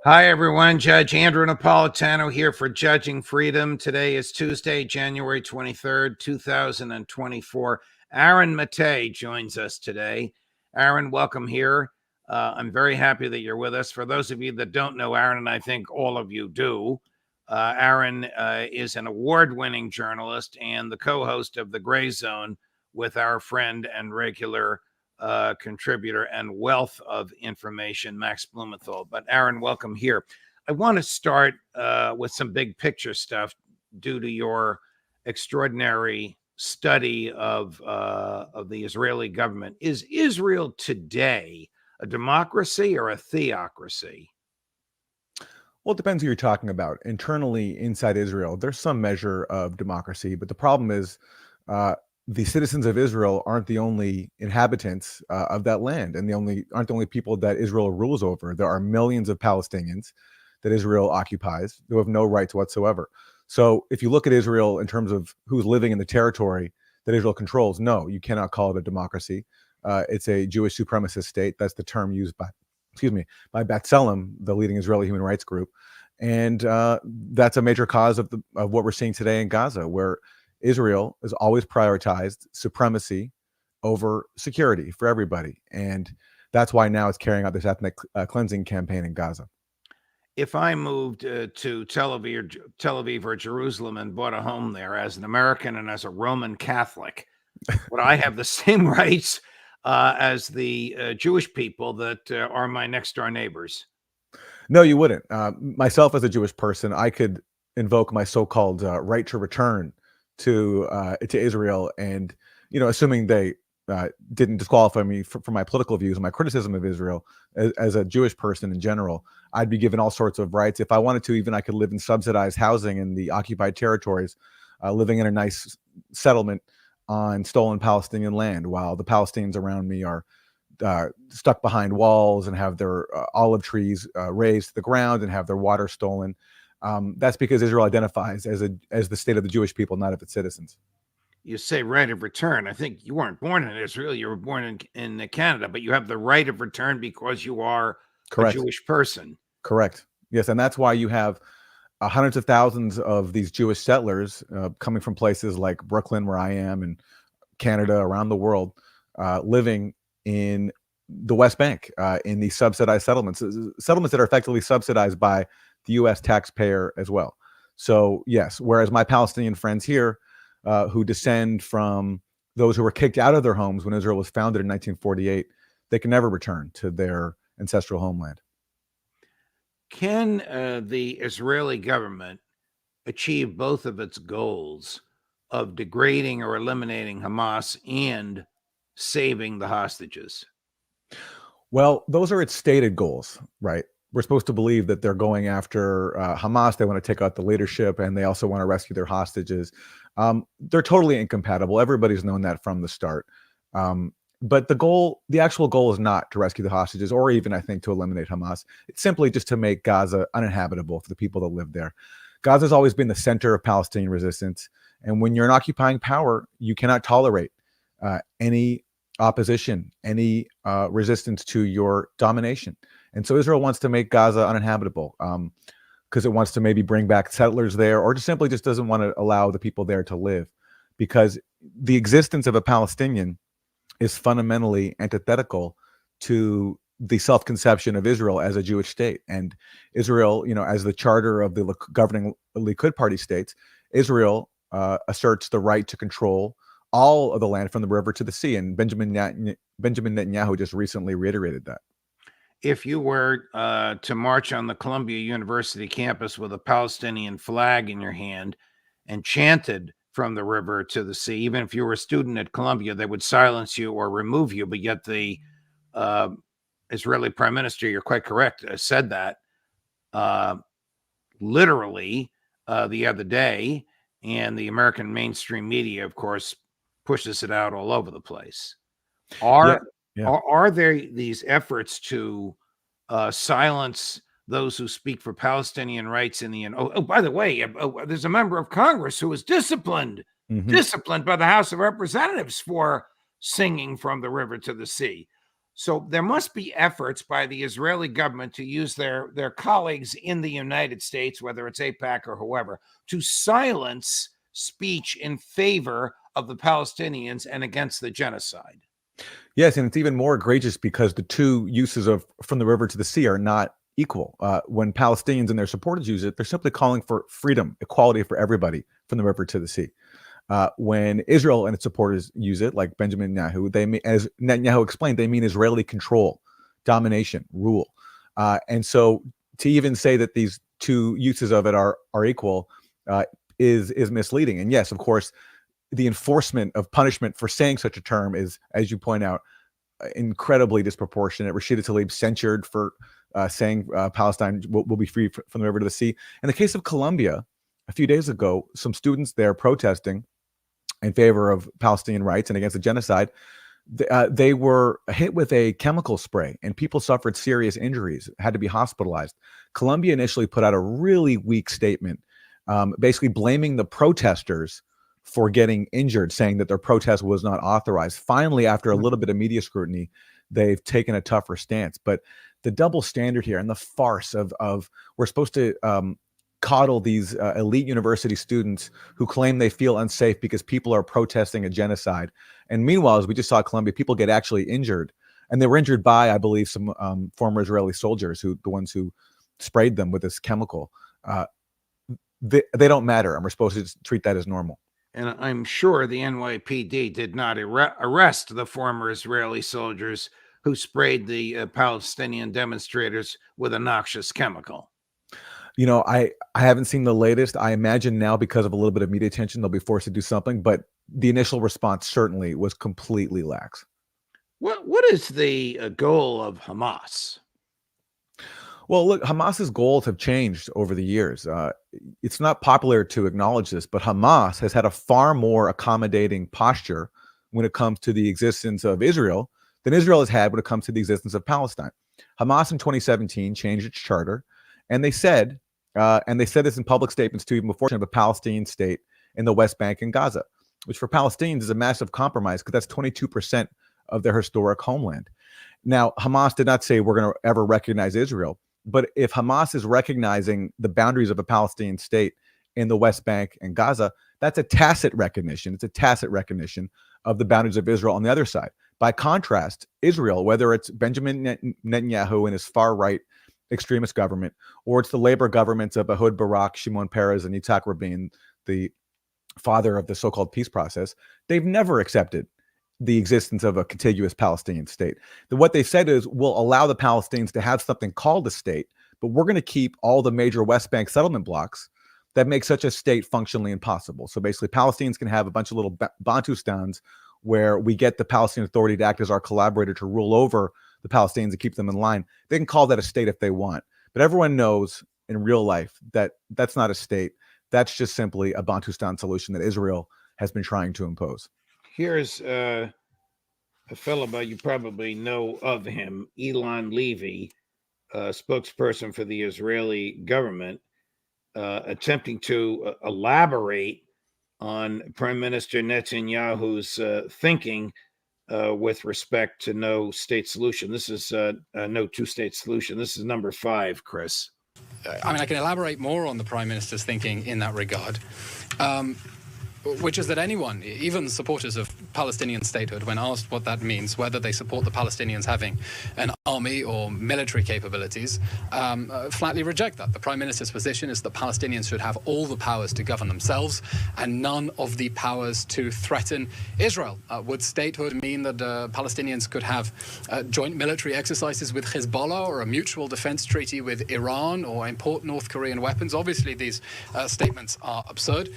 Hi, everyone. Judge Andrew Napolitano here for Judging Freedom. Today is Tuesday, January 23rd, 2024. Aaron Maté joins us today. Aaron, welcome here. I'm very happy that you're with us. For those of you that don't know Aaron, and I think all of you do, Aaron is an award-winning journalist and the co-host of The Gray Zone with our friend and regular contributor and wealth of information, Max Blumenthal. But Aaron, welcome here. I want to start with some big picture stuff due to your extraordinary study of the Israeli government. Is Israel today a democracy or a theocracy? Well, it depends who you're talking about. Internally, inside Israel, there's some measure of democracy, but the problem is the citizens of Israel aren't the only inhabitants of that land, and aren't the only people that Israel rules over. There are millions of Palestinians that Israel occupies who have no rights whatsoever. So, if you look at Israel in terms of who's living in the territory that Israel controls, no, you cannot call it a democracy. It's a Jewish supremacist state. That's the term used by by B'Tselem, the leading Israeli human rights group, and that's a major cause of what we're seeing today in Gaza, where Israel has always prioritized supremacy over security for everybody, and that's why now it's carrying out this ethnic cleansing campaign in Gaza. If I moved to Tel Aviv or Jerusalem and bought a home there as an American and as a Roman Catholic, would I have the same rights as the Jewish people that are my next door neighbors? No, you wouldn't. Myself, as a Jewish person, I could invoke my so-called right to return to Israel, and assuming they didn't disqualify me for my political views and my criticism of Israel as a Jewish person in general, I'd be given all sorts of rights. If I wanted to, even I could live in subsidized housing in the occupied territories, living in a nice settlement on stolen Palestinian land, while the Palestinians around me are stuck behind walls and have their olive trees razed to the ground and have their water stolen. That's because Israel identifies as the state of the Jewish people, not of its citizens. You say right of return. I think you weren't born in Israel. You were born in Canada, but you have the right of return because you are Correct. a Jewish person. Correct. Yes, and that's why you have hundreds of thousands of these Jewish settlers coming from places like Brooklyn, where I am, and Canada, around the world, living in the West Bank, in these subsidized settlements that are effectively subsidized by the U.S. taxpayer as well. So yes, whereas my Palestinian friends here, who descend from those who were kicked out of their homes when Israel was founded in 1948, they can never return to their ancestral homeland. Can the Israeli government achieve both of its goals of degrading or eliminating Hamas and saving the hostages? Well, those are its stated goals, right? We're supposed to believe that they're going after Hamas. They want to take out the leadership, and they also want to rescue their hostages. They're totally incompatible. Everybody's known that from the start. But the actual goal is not to rescue the hostages, or even, I think, to eliminate Hamas. It's simply just to make Gaza uninhabitable for the people that live there. Gaza's always been the center of Palestinian resistance, and when you're in occupying power, you cannot tolerate any opposition, any resistance to your domination. And so Israel wants to make Gaza uninhabitable because it wants to maybe bring back settlers there, or just simply just doesn't want to allow the people there to live, because the existence of a Palestinian is fundamentally antithetical to the self-conception of Israel as a Jewish state. And Israel, as the charter of the governing Likud party states, Israel asserts the right to control all of the land from the river to the sea. And Benjamin Netanyahu just recently reiterated that. If you were to march on the Columbia University campus with a Palestinian flag in your hand and chanted from the river to the sea, even if you were a student at Columbia, they would silence you or remove you. But yet the Israeli prime minister, you're quite correct, said that literally the other day. And the American mainstream media, of course, pushes it out all over the place. Are there these efforts to silence those who speak for Palestinian rights in the end? Oh, by the way, there's a member of Congress who was disciplined by the House of Representatives for singing from the river to the sea. So there must be efforts by the Israeli government to use their colleagues in the United States, whether it's AIPAC or whoever, to silence speech in favor of the Palestinians and against the genocide. Yes, and it's even more egregious because the two uses of from the river to the sea are not equal. When Palestinians and their supporters use it, they're simply calling for freedom, equality for everybody from the river to the sea. When Israel and its supporters use it, like Benjamin Netanyahu, they mean, as Netanyahu explained, they mean Israeli control, domination, rule. And so to even say that these two uses of it are equal is misleading. And yes, of course, the enforcement of punishment for saying such a term is, as you point out, incredibly disproportionate. Rashida Tlaib censured for saying Palestine will be free from the river to the sea. In the case of Colombia, a few days ago, some students there protesting in favor of Palestinian rights and against the genocide, they were hit with a chemical spray and people suffered serious injuries, had to be hospitalized. Colombia initially put out a really weak statement, basically blaming the protesters for getting injured, saying that their protest was not authorized. Finally, after a little bit of media scrutiny, they've taken a tougher stance. But the double standard here and the farce of we're supposed to coddle these elite university students who claim they feel unsafe because people are protesting a genocide. And meanwhile, as we just saw Colombia, people get actually injured. And they were injured by, I believe, some former Israeli soldiers, the ones who sprayed them with this chemical. They don't matter, and we're supposed to treat that as normal. And I'm sure the NYPD did not arrest the former Israeli soldiers who sprayed the Palestinian demonstrators with a noxious chemical. You know, I haven't seen the latest. I imagine now, because of a little bit of media attention, they'll be forced to do something. But the initial response certainly was completely lax. What is the goal of Hamas? Well, look, Hamas's goals have changed over the years. It's not popular to acknowledge this, but Hamas has had a far more accommodating posture when it comes to the existence of Israel than Israel has had when it comes to the existence of Palestine. Hamas in 2017 changed its charter, and they said this in public statements too, even before, of a Palestinian state in the West Bank and Gaza, which for Palestinians is a massive compromise because that's 22% of their historic homeland. Now, Hamas did not say we're going to ever recognize Israel. But if Hamas is recognizing the boundaries of a Palestinian state in the West Bank and Gaza, that's a tacit recognition. It's a tacit recognition of the boundaries of Israel on the other side. By contrast, Israel, whether it's Benjamin Netanyahu and his far-right extremist government, or it's the labor governments of Ehud Barak, Shimon Peres, and Yitzhak Rabin, the father of the so-called peace process, they've never accepted the existence of a contiguous Palestinian state. What they said is, we'll allow the Palestinians to have something called a state, but we're going to keep all the major West Bank settlement blocks that make such a state functionally impossible. So basically, Palestinians can have a bunch of little Bantustans where we get the Palestinian Authority to act as our collaborator to rule over the Palestinians and keep them in line. They can call that a state if they want. But everyone knows in real life that that's not a state. That's just simply a Bantustan solution that Israel has been trying to impose. Here's a fellow, but you probably know of him, Elon Levy, spokesperson for the Israeli government, attempting to elaborate on Prime Minister Netanyahu's thinking with respect to no state solution. This is no two-state solution. This is number 5, Chris. I mean, I can elaborate more on the Prime Minister's thinking in that regard. Which is that anyone, even supporters of Palestinian statehood, when asked what that means, whether they support the Palestinians having an army or military capabilities, flatly reject that. The Prime Minister's position is that Palestinians should have all the powers to govern themselves and none of the powers to threaten Israel. Would statehood mean that Palestinians could have joint military exercises with Hezbollah or a mutual defense treaty with Iran or import North Korean weapons? Obviously, these statements are absurd,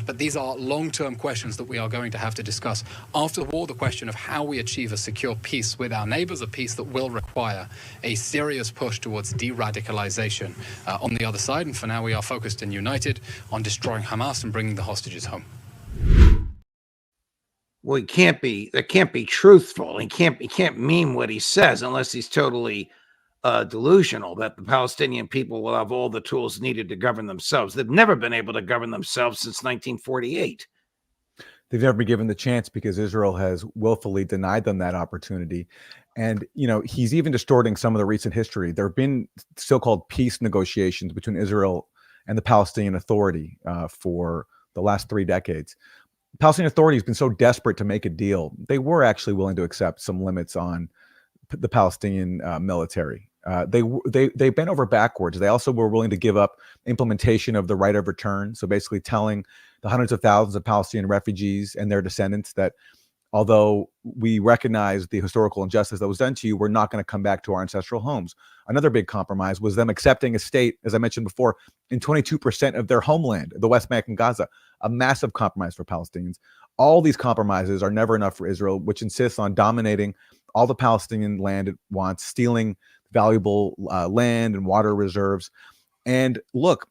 but these are long-term questions that we are going to have to discuss after the war. The question of how we achieve a secure peace with our neighbors, a peace that will require a serious push towards de-radicalization on the other side. And for now, we are focused and united on destroying Hamas and bringing the hostages home. Well, that can't be truthful. He can't mean what he says unless he's totally delusional that the Palestinian people will have all the tools needed to govern themselves. They've never been able to govern themselves since 1948. They've never been given the chance because Israel has willfully denied them that opportunity. And, he's even distorting some of the recent history. There have been so-called peace negotiations between Israel and the Palestinian Authority for the last 3 decades. The Palestinian Authority has been so desperate to make a deal, they were actually willing to accept some limits on the Palestinian military. They bent over backwards. They also were willing to give up implementation of the right of return. So basically telling the hundreds of thousands of Palestinian refugees and their descendants that although we recognize the historical injustice that was done to you, we're not going to come back to our ancestral homes. Another big compromise was them accepting a state, as I mentioned before, in 22% of their homeland, the West Bank and Gaza, a massive compromise for Palestinians. All these compromises are never enough for Israel, which insists on dominating all the Palestinian land it wants, stealing valuable land and water reserves. And look,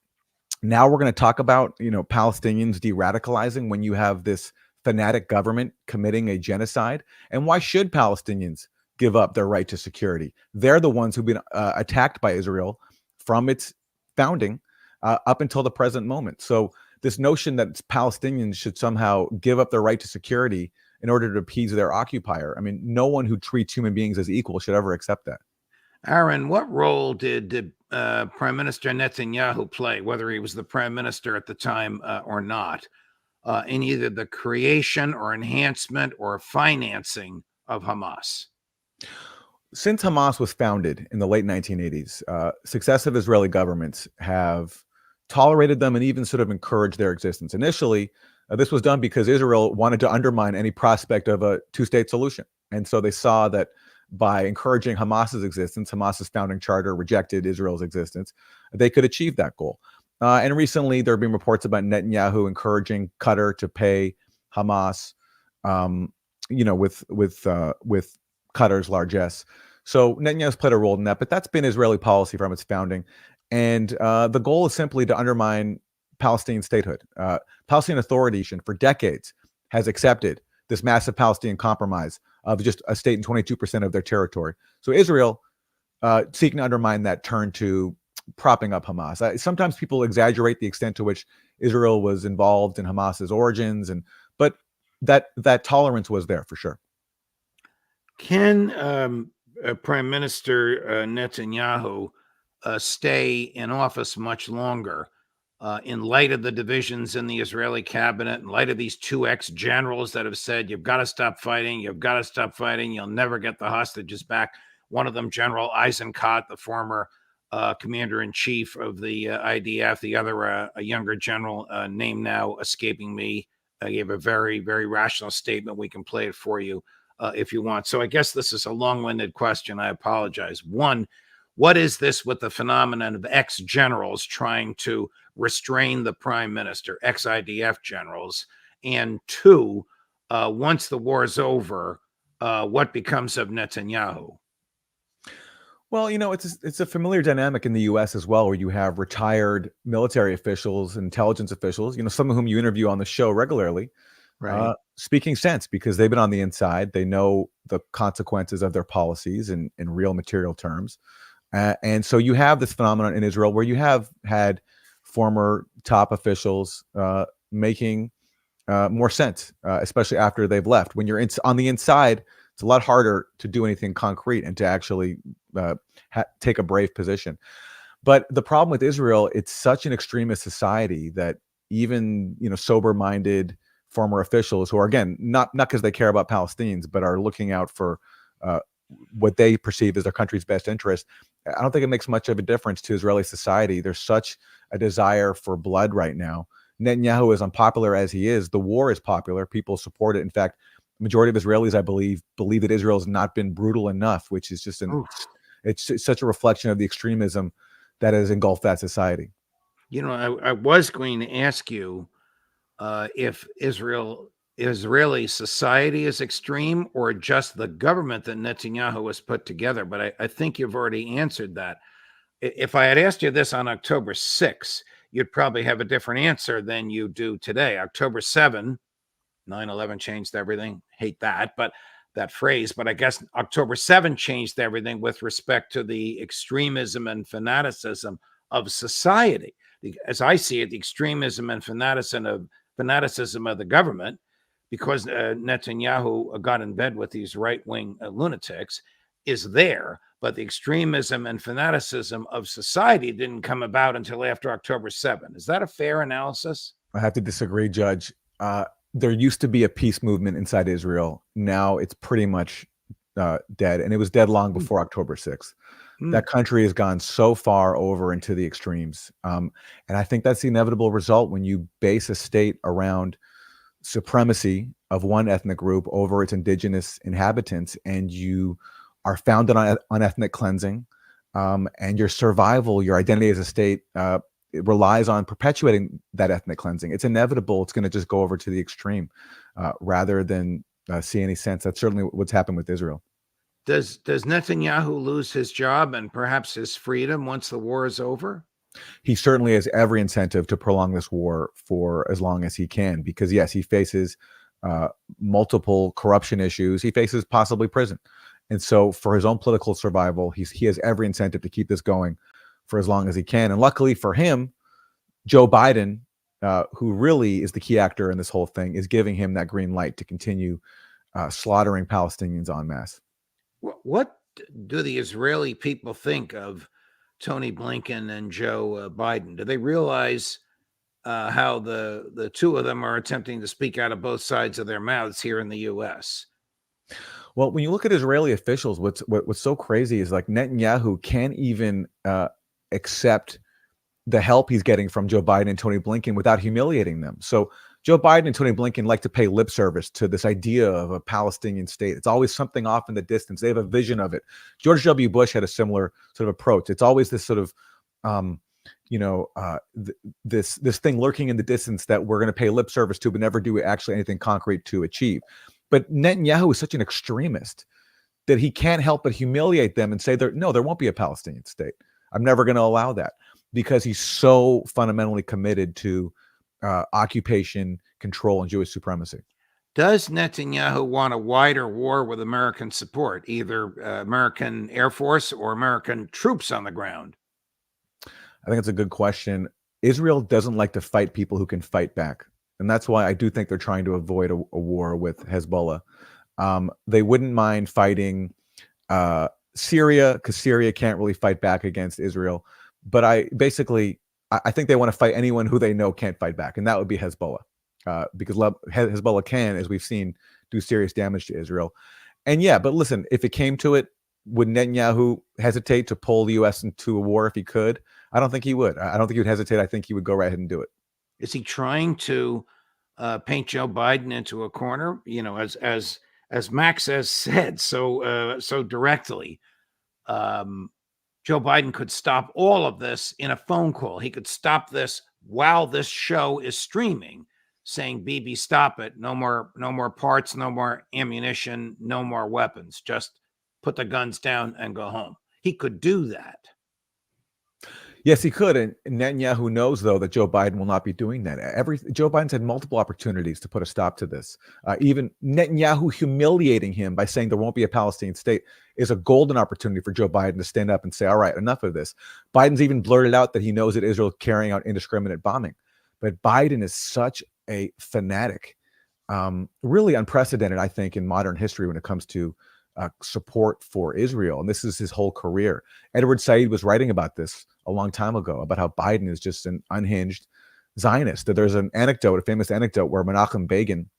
now we're going to talk about, Palestinians de-radicalizing when you have this fanatic government committing a genocide. And why should Palestinians give up their right to security? They're the ones who've been attacked by Israel from its founding up until the present moment. So this notion that Palestinians should somehow give up their right to security in order to appease their occupier. I mean, no one who treats human beings as equal should ever accept that. Aaron, what role did Prime Minister Netanyahu play, whether he was the prime minister at the time or not, in either the creation or enhancement or financing of Hamas? Since Hamas was founded in the late 1980s, successive Israeli governments have tolerated them and even sort of encouraged their existence. Initially, this was done because Israel wanted to undermine any prospect of a two-state solution. And so they saw that by encouraging Hamas's existence, Hamas's founding charter rejected Israel's existence, they could achieve that goal. And recently, there have been reports about Netanyahu encouraging Qatar to pay Hamas, with Qatar's largesse. So Netanyahu's played a role in that, but that's been Israeli policy from its founding. And the goal is simply to undermine Palestinian statehood. Palestinian Authority for decades has accepted this massive Palestinian compromise of just a state in 22% of their territory. So Israel, seeking to undermine that, turned to propping up Hamas. Sometimes people exaggerate the extent to which Israel was involved in Hamas's origins, but that tolerance was there for sure. Can Prime Minister Netanyahu stay in office much longer in light of the divisions in the Israeli cabinet, in light of these 2 ex-generals that have said, you've got to stop fighting, you'll never get the hostages back? One of them, General Eisenkot, the former commander-in-chief of the IDF, the other, a younger general, name now escaping me, gave a very, very rational statement. We can play it for you if you want. So I guess this is a long-winded question. I apologize. One, what is this with the phenomenon of ex-generals trying to restrain the prime minister, ex-IDF generals? And two, once the war is over, what becomes of Netanyahu? Well, it's a familiar dynamic in the U.S. as well, where you have retired military officials, intelligence officials, some of whom you interview on the show regularly, Right. speaking sense because they've been on the inside. They know the consequences of their policies in real material terms. And so you have this phenomenon in Israel where you have had former top officials making more sense, especially after they've left. When you're on the inside, it's a lot harder to do anything concrete and to actually take a brave position. But the problem with Israel, it's such an extremist society that even sober-minded former officials who are, again, not because they care about Palestinians, but are looking out for what they perceive as their country's best interest, I don't think it makes much of a difference to Israeli society. There's such a desire for blood right now. Netanyahu, as unpopular as he is, the war is popular. People support it. In fact, the majority of Israelis, I believe that Israel has not been brutal enough, which is just it's such a reflection of the extremism that has engulfed that society. I was going to ask you if Israeli society is extreme or just the government that Netanyahu has put together. But I think you've already answered that. If I had asked you this on October 6th, you'd probably have a different answer than you do today. October 7, 9/11 changed everything. Hate that phrase. But I guess October 7 changed everything with respect to the extremism and fanaticism of society. As I see it, the extremism and fanaticism of the government because Netanyahu got in bed with these right-wing lunatics, is there, but the extremism and fanaticism of society didn't come about until after October 7. Is that a fair analysis? I have to disagree, Judge. There used to be a peace movement inside Israel. Now it's pretty much dead, and it was dead long before October 6th. That country has gone so far over into the extremes. And I think that's the inevitable result when you base a state around supremacy of one ethnic group over its indigenous inhabitants, and you are founded on ethnic cleansing, and your survival, your identity as a state, it relies on perpetuating that ethnic cleansing. It's inevitable. It's going to just go over to the extreme rather than see any sense. That's certainly what's happened with Israel. Does Netanyahu lose his job and perhaps his freedom once the war is over? He certainly has every incentive to prolong this war for as long as he can, because yes, he faces multiple corruption issues. He faces possibly prison. And so for his own political survival, he has every incentive to keep this going for as long as he can. And luckily for him, Joe Biden, who really is the key actor in this whole thing, is giving him that green light to continue slaughtering Palestinians en masse. What do the Israeli people think of Tony Blinken and Joe Biden? Do they realize how the two of them are attempting to speak out of both sides of their mouths here in the U.S.? Well, when you look at Israeli officials, what's so crazy is like Netanyahu can't even accept the help he's getting from Joe Biden and Tony Blinken without humiliating them. So Joe Biden and Tony Blinken like to pay lip service to this idea of a Palestinian state. It's always something off in the distance. They have a vision of it. George W. Bush had a similar sort of approach. It's always this sort of, this thing lurking in the distance that we're going to pay lip service to, but never do actually anything concrete to achieve. But Netanyahu is such an extremist that he can't help but humiliate them and say, there won't be a Palestinian state. I'm never going to allow that, because he's so fundamentally committed to occupation, control, and Jewish supremacy. Does Netanyahu want a wider war with American support, either American Air Force or American troops on the ground? I think it's a good question. Israel doesn't like to fight people who can fight back. And that's why I do think they're trying to avoid a war with Hezbollah. They wouldn't mind fighting Syria, because Syria can't really fight back against Israel. But I think they want to fight anyone who they know can't fight back, and that would be Hezbollah, because Hezbollah can, as we've seen, do serious damage to Israel. And yeah, but listen, if it came to it, would Netanyahu hesitate to pull the U.S. into a war if he could? I don't think he would. I don't think he would hesitate. I think he would go right ahead and do it. Is he trying to paint Joe Biden into a corner? You know, as Max has said so directly, Joe Biden could stop all of this in a phone call. He could stop this while this show is streaming, saying, "Bibi, stop it! No more parts, no more ammunition, no more weapons. Just put the guns down and go home." He could do that. Yes, he could. And Netanyahu knows, though, that Joe Biden will not be doing that. Joe Biden's had multiple opportunities to put a stop to this. Even Netanyahu humiliating him by saying there won't be a Palestinian state is a golden opportunity for Joe Biden to stand up and say, all right, enough of this. Biden's even blurted out that he knows that Israel is carrying out indiscriminate bombing. But Biden is such a fanatic, really unprecedented, I think, in modern history when it comes to support for Israel. And this is his whole career. Edward Said was writing about this a long time ago, about how Biden is just an unhinged Zionist. That there's an anecdote, a famous anecdote, where Menachem Begin,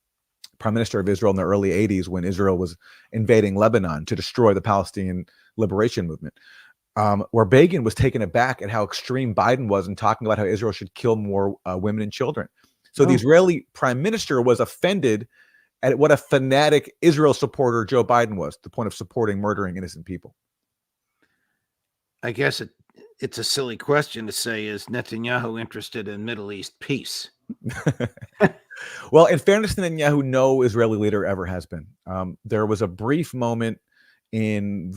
prime minister of Israel in the early 80s, when Israel was invading Lebanon to destroy the Palestinian liberation movement, where Begin was taken aback at how extreme Biden was in talking about how Israel should kill more women and children. So the Israeli prime minister was offended at what a fanatic Israel supporter Joe Biden was, to the point of supporting murdering innocent people. I guess it's a silly question to say, is Netanyahu interested in Middle East peace? Well, in fairness to Netanyahu, no Israeli leader ever has been. There was a brief moment in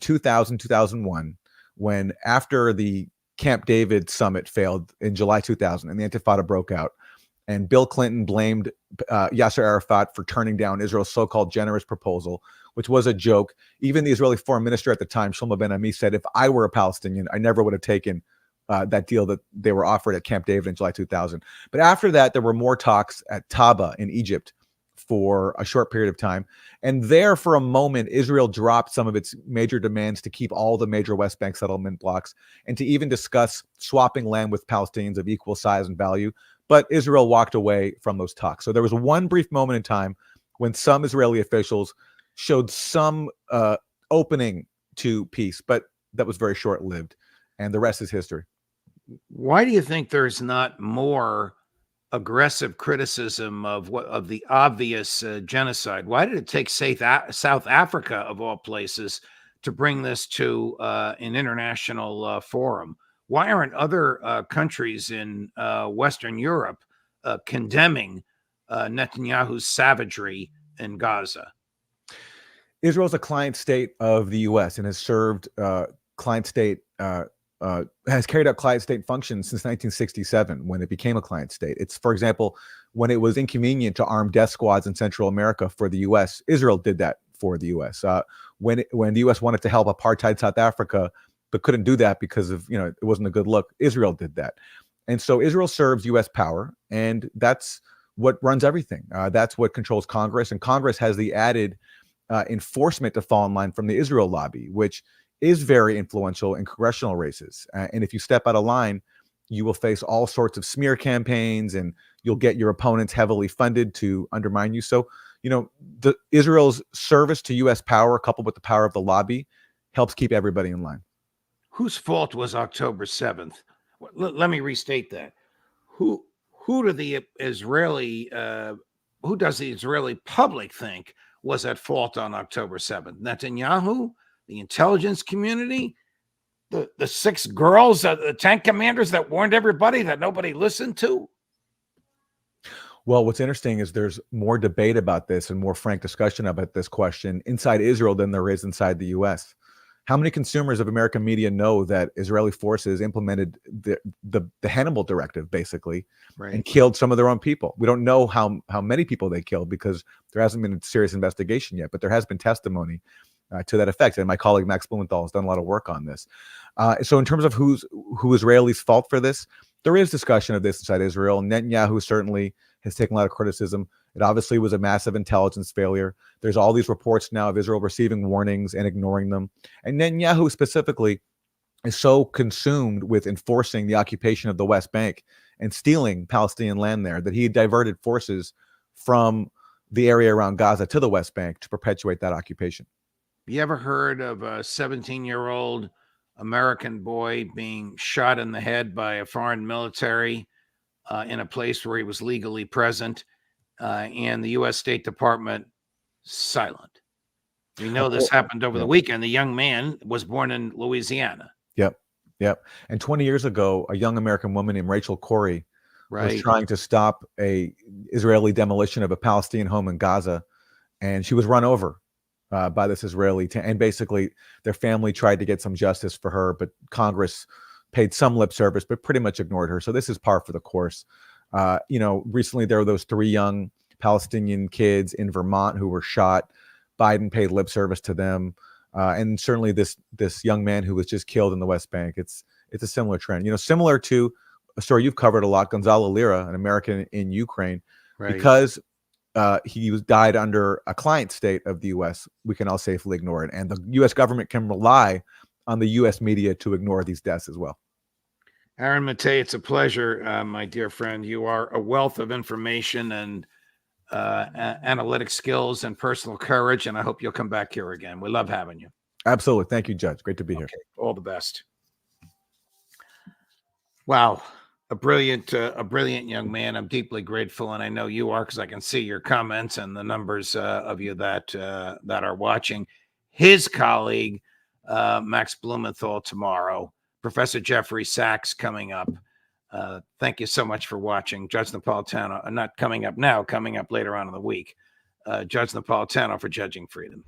2000, 2001, when after the Camp David summit failed in July 2000 and the Intifada broke out, and Bill Clinton blamed Yasser Arafat for turning down Israel's so-called generous proposal, which was a joke. Even the Israeli foreign minister at the time, Shlomo Ben-Ami, said, if I were a Palestinian, I never would have taken that deal that they were offered at Camp David in July 2000. But after that, there were more talks at Taba in Egypt, for a short period of time. And there, for a moment, Israel dropped some of its major demands to keep all the major West Bank settlement blocks and to even discuss swapping land with Palestinians of equal size and value. But Israel walked away from those talks. So there was one brief moment in time when some Israeli officials showed some opening to peace, but that was very short-lived. And the rest is history. Why do you think there's not more aggressive criticism of the obvious genocide? Why did it take South Africa, of all places, to bring this to an international forum? Why aren't other countries in Western Europe condemning Netanyahu's savagery in Gaza? Israel is a client state of the U.S. and has served client state has carried out client state functions since 1967 when it became a client state. It's, for example, when it was inconvenient to arm death squads in Central America for the U.S., Israel did that for the U.S. When the U.S. wanted to help apartheid South Africa, but couldn't do that because of, it wasn't a good look, Israel did that. And so Israel serves U.S. power, and that's what runs everything. That's what controls Congress, and Congress has the added enforcement to fall in line from the Israel lobby, which is very influential in congressional races. And if you step out of line, you will face all sorts of smear campaigns, and you'll get your opponents heavily funded to undermine you. So, Israel's service to U.S. power, coupled with the power of the lobby, helps keep everybody in line. Whose fault was October 7th? Let me restate that. Who does the Israeli public think was at fault on October 7th? Netanyahu? The intelligence community, the 6 girls, the tank commanders that warned everybody that nobody listened to? Well, what's interesting is there's more debate about this and more frank discussion about this question inside Israel than there is inside the U.S. How many consumers of American media know that Israeli forces implemented the Hannibal Directive, basically, right, and killed some of their own people? We don't know how many people they killed because there hasn't been a serious investigation yet, but there has been testimony to that effect. And my colleague Max Blumenthal has done a lot of work on this. So in terms of who Israelis' fault for this, there is discussion of this inside Israel. Netanyahu certainly has taken a lot of criticism. It obviously was a massive intelligence failure. There's all these reports now of Israel receiving warnings and ignoring them. And Netanyahu specifically is so consumed with enforcing the occupation of the West Bank and stealing Palestinian land there that he diverted forces from the area around Gaza to the West Bank to perpetuate that occupation. You ever heard of a 17-year-old American boy being shot in the head by a foreign military in a place where he was legally present, and the U.S. State Department silent? We know this happened over the weekend. The young man was born in Louisiana. Yep. And 20 years ago, a young American woman named Rachel Corrie was trying to stop a Israeli demolition of a Palestinian home in Gaza, and she was run over by this Israeli, and basically their family tried to get some justice for her, but Congress paid some lip service, but pretty much ignored her. So this is par for the course. Recently there were those 3 young Palestinian kids in Vermont who were shot. Biden paid lip service to them, and certainly this young man who was just killed in the West Bank. It's a similar trend. Similar to a story you've covered a lot, Gonzalo Lira, an American in Ukraine, because he died under a client state of the U.S., we can all safely ignore it. And the U.S. government can rely on the U.S. media to ignore these deaths as well. Aaron Maté, it's a pleasure, my dear friend. You are a wealth of information and analytic skills and personal courage, and I hope you'll come back here again. We love having you. Absolutely. Thank you, Judge. Great to be here. All the best. Wow. A brilliant young man. I'm deeply grateful, and I know you are because I can see your comments and the numbers of you that are watching. His colleague, Max Blumenthal, tomorrow. Professor Jeffrey Sachs coming up. Thank you so much for watching. Judge Napolitano, not coming up now, coming up later on in the week. Judge Napolitano for Judging Freedom.